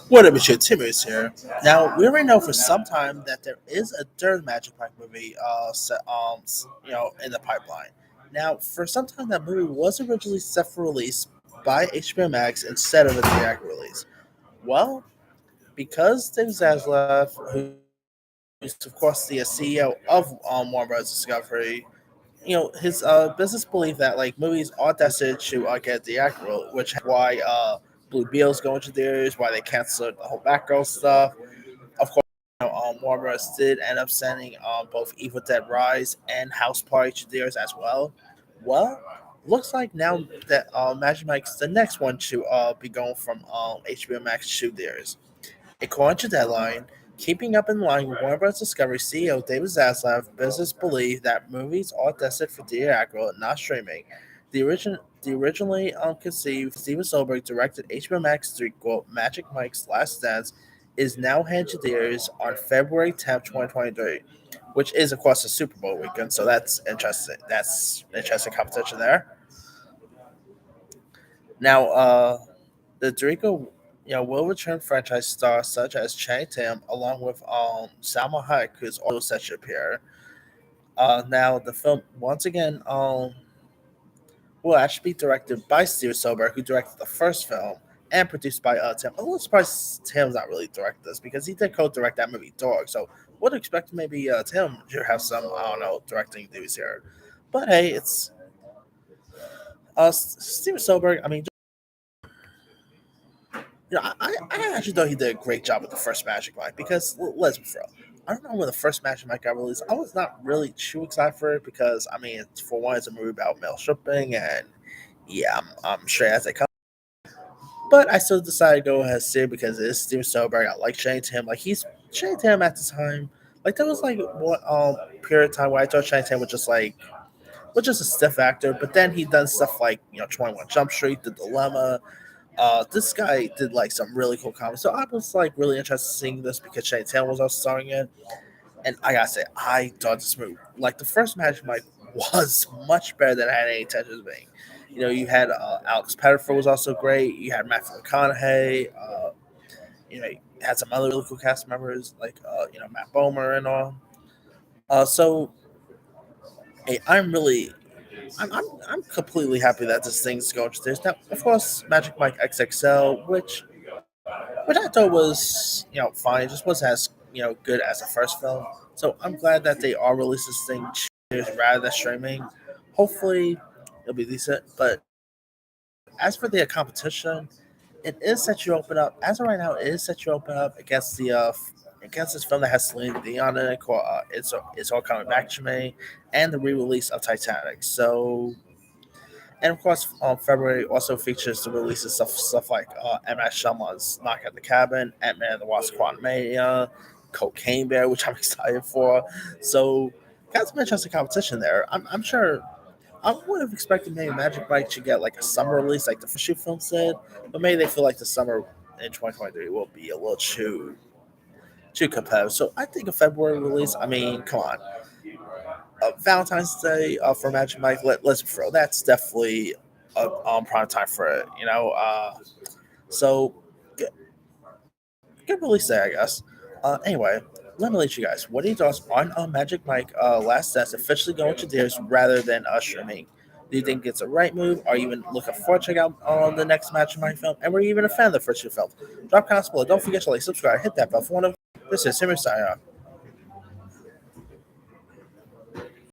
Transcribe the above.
What up, Mr. Timmers here. Now we already know for some time that there is a third Magic Mike movie, in the pipeline. Now, for some time, that movie was originally set for release by HBO Max instead of a theatrical release. Well, because David Zaslav, who's of course the CEO of Warner Bros. Discovery, his business belief that like movies are destined to get theatrical, which is why Blue Beetle's going to theirs, why they canceled the whole Batgirl stuff. Of course, Warner Bros. Did end up sending both Evil Dead Rise and House Party to theirs as well. Well, looks like now that Magic Mike's the next one to be going from HBO Max to theirs. According to Deadline, keeping up in line with Warner Bros. Discovery CEO David Zaslav, business believe that movies are destined for theatrical, not streaming. The originally conceived Steven Spielberg directed HBO Max sequel Magic Mike's Last Dance is now headed to theaters on February 10th, 2023, which is of course a Super Bowl weekend, so that's interesting. That's interesting competition there. Now, the Draco, will return franchise stars such as Channing Tatum, along with Salma Hayek, who's also set to appear. Now, the film once again will actually be directed by Steven Spielberg, who directed the first film, and produced by Tim. I'm a little surprised Tim's not really direct this because he did co-direct that movie Dog. So would expect maybe Tim to have some directing duties here. But hey, it's Steven Spielberg. I mean, I actually thought he did a great job with the first Magic Mike because let's be real. I don't know when the first Magic Mike got released. I was not really too excited for it because I mean, for one, it's a movie about male stripping, and yeah, I'm sure as they come. But I still decided to go ahead and see it because it is Steven Spielberg. I like Channing Tatum. Like he's Channing Tatum at the time. Like there was like one period of time where I thought Channing Tatum was just a stiff actor, but then he done stuff like 21 Jump Street, The Dilemma. This guy did like some really cool comedy, so I was like really interested in seeing this because Shane Tatum was also starring it, and I gotta say, I thought this movie, like the first Magic Mike, was much better than I had any intentions of being. You had Alex Pettyfer was also great. You had Matthew McConaughey. You had some other really cool cast members like Matt Bomer and all. So hey, I'm completely happy that this thing's going to this. Now, of course, Magic Mike XXL, which I thought was fine, it just wasn't as good as the first film. So I'm glad that they are releasing this thing rather than streaming. Hopefully, it'll be decent. But as for the competition, it is set to open up. As of right now, it is set to open up against against this film that has Celine Dion in it called "It's All Coming Back to Me," and the re-release of Titanic. So, and of course, February also features the release of stuff like M. Night Shyamalan's Knock at the Cabin, Ant-Man and the Wasp: Quantumania, Cocaine Bear, which I'm excited for. So, got some interesting competition there. I'm sure. I would have expected maybe Magic Mike to get like a summer release, like the first shoot film said, but maybe they feel like the summer in 2023 will be a little too competitive. So I think a February release. I mean, come on, Valentine's Day for Magic Mike. Let's be real, that's definitely a prime time for it. So good release there, I guess. Anyway, let me let you guys. What are your thoughts on Magic Mike Last Dance officially going to theirs rather than streaming? Do you think it's a right move? Are you even looking forward to check out the next Magic Mike film? And were you even a fan of the first two films? Drop comments below. Don't forget to like, subscribe, hit that bell for one of. This is Simmer signing off.